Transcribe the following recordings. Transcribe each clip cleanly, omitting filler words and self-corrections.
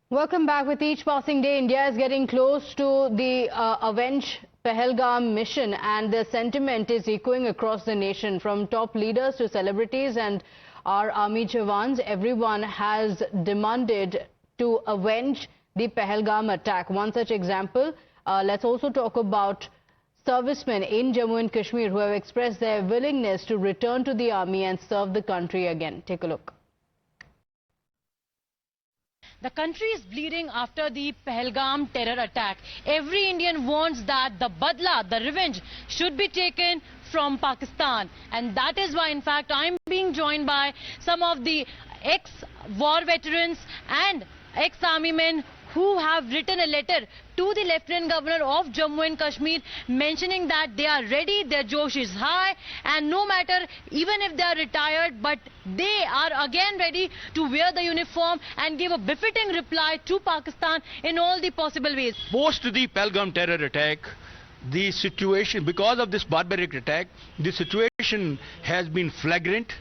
Welcome back. With each passing day, India is getting close to the Avenge Pahalgam mission, and the sentiment is echoing across the nation. From top leaders to celebrities and our army jawans, everyone has demanded to avenge the Pahalgam attack. One such example, let's also talk about servicemen in Jammu and Kashmir who have expressed their willingness to return to the army and serve the country again. Take a look. The country is bleeding after the Pahalgam terror attack. Every Indian wants that the badla, the revenge, should be taken from Pakistan. And that is why, in fact, I'm being joined by some of the ex-war veterans and ex-army men who have written a letter to the Lieutenant Governor of Jammu and Kashmir mentioning that they are ready, their josh is high, and no matter even if they are retired, but they are again ready to wear the uniform and give a befitting reply to Pakistan in all the possible ways. Post the Pahalgam terror attack, the situation, because of this barbaric attack, the situation has been flagrant.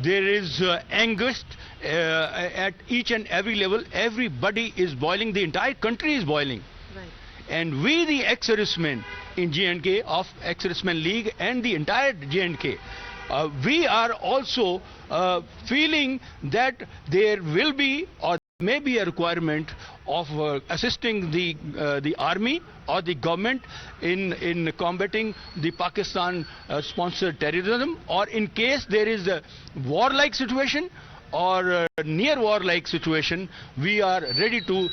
There is angst at each and every level. Everybody is boiling. The entire country is boiling. Right. And we, the ex-servicemen in J&K, of ex-servicemen League and the entire J&K, we are also feeling that there will be or may be a requirement of assisting the army or the government in combating the Pakistan sponsored terrorism, or in case there is a war-like situation or near war-like situation, we are ready to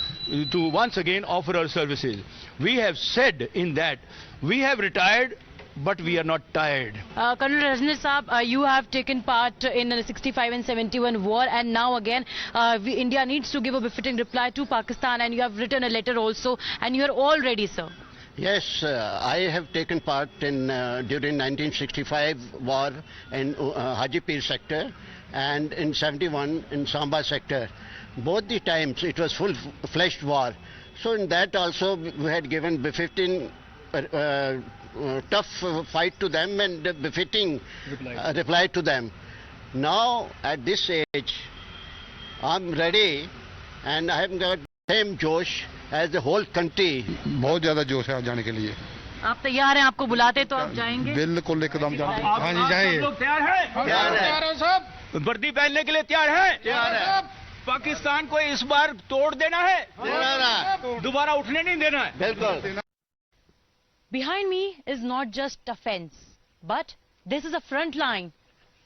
once again offer our services. We have said in that we have retired, but we are not tired. Colonel Rajneesh Saab, you have taken part in the 65 and 71 war, and now again India needs to give a befitting reply to Pakistan, and you have written a letter also, and you are all ready, sir. Yes, I have taken part in during 1965 war in Hajipir sector and in 71 in Samba sector. Both the times it was full-fledged war. So in that also we had given befitting tough fight to them and befitting reply to them. Now at this age I'm ready and I have got same josh as the whole country. बहुत ज़्यादा जोश है जाने के लिए. आप तैयार हैं? आपको बुलाते तो आप जाएंगे? बिल्कुल एकदम जाएंगे. हाँ जी जाएंगे. लोग तैयार हैं? तैयार हैं सब. वर्दी पहनने के लिए तैयार हैं? तैयार हैं. पाकिस्तान को इस बार तोड़ देना है. दोबारा उठने नहीं देना है. बिल्कुल. Behind me is not just a fence, but this is a front line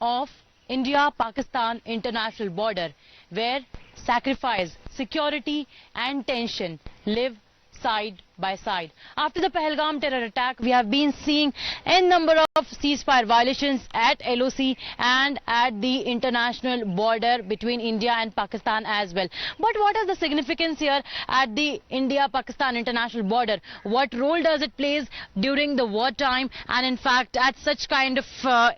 of India-Pakistan international border, where sacrifice, security and tension live side by side. After the Pahalgam terror attack, we have been seeing a number of ceasefire violations at LOC and at the international border between India and Pakistan as well. But what is the significance here at the India-Pakistan international border? What role does it play during the wartime, and in fact at such kind of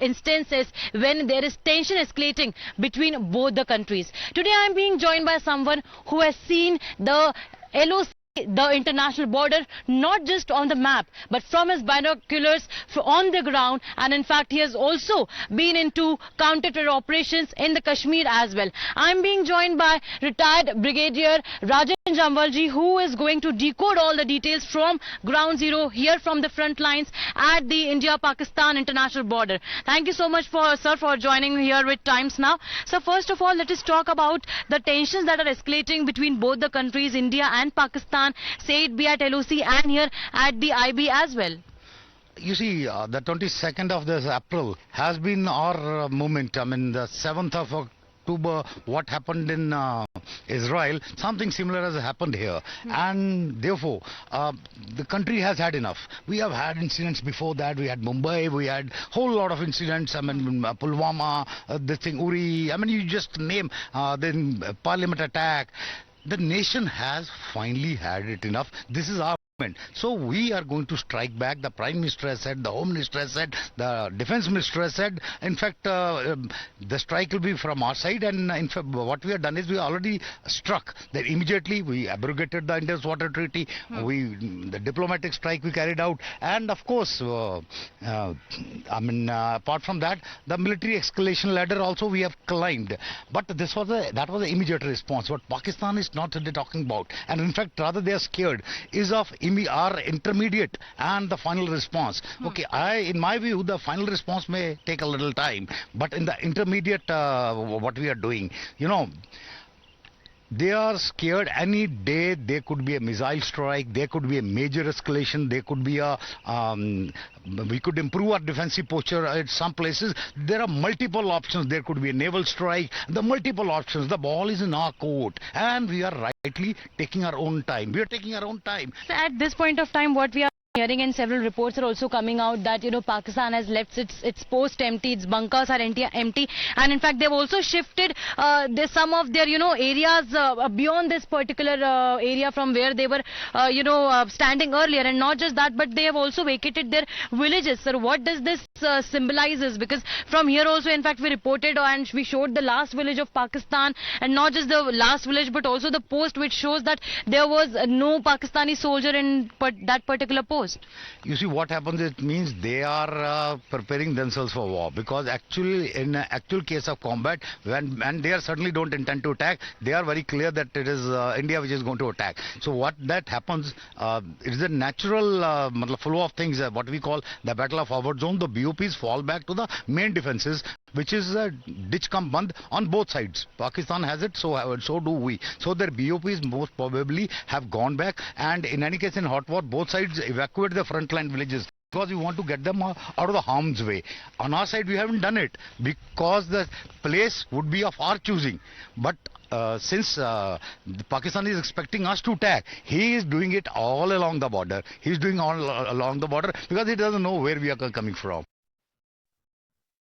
instances when there is tension escalating between both the countries? Today I am being joined by someone who has seen the LOC, the international border, not just on the map but from his binoculars on the ground, and in fact he has also been into counter-terror operations in the Kashmir as well. I'm being joined by retired Brigadier Rajan Jamwalji, who is going to decode all the details from ground zero here from the front lines at the India-Pakistan international border. Thank you so much sir for joining me here with Times Now. So first of all, let us talk about the tensions that are escalating between both the countries, India and Pakistan, say it be at LOC and here at the IB as well. You see, the 22nd of this April has been our moment. I mean, the 7th of October, what happened in Israel, something similar has happened here. And therefore, the country has had enough. We have had incidents before that. We had Mumbai, we had whole lot of incidents. I mean, Pulwama, this thing, Uri, I mean, you just name, then Parliament attack. The nation has finally had it enough. This is our So we are going to strike back. The Prime Minister has said, the Home Minister has said, the Defence Minister has said. In fact, the strike will be from our side, and in fact, what we have done is we already struck. That immediately we abrogated the Indus Water Treaty. The diplomatic strike we carried out, and of course, apart from that, the military escalation ladder also we have climbed. But that was an immediate response. What Pakistan is not really talking about, and in fact, rather they are scared, is of our intermediate and the final response. Okay, in my view, the final response may take a little time, but in the intermediate, what we are doing, they are scared. Any day there could be a missile strike, there could be a major escalation, there could be we could improve our defensive posture at some places. There are multiple options. There could be a naval strike. The multiple options. The ball is in our court, and we are rightly taking our own time. We are taking our own time. So at this point of time, what we are hearing, and several reports are also coming out, that Pakistan has left its post empty, its bunkers are empty, and in fact they've also shifted some of their areas beyond this particular area from where they were standing earlier. And not just that, but they have also vacated their villages. So what does this symbolizes? Because from here also, in fact, we reported and we showed the last village of Pakistan, and not just the last village but also the post, which shows that there was no Pakistani soldier in that particular post. You see, what happens, it means they are preparing themselves for war, because actually in actual case of combat, and they certainly don't intend to attack, they are very clear that it is India which is going to attack. So what that happens, it is a natural flow of things, what we call the battle of forward zone. The BOPs fall back to the main defenses, which is ditch cum band on both sides. Pakistan has it, so do we. So their BOPs most probably have gone back, and in any case in hot war, both sides evacuate the frontline villages, because we want to get them out of the harm's way. On our side, we haven't done it because the place would be of our choosing. But since Pakistan is expecting us to attack, he is doing it all along the border. He is doing all along the border because he doesn't know where we are coming from.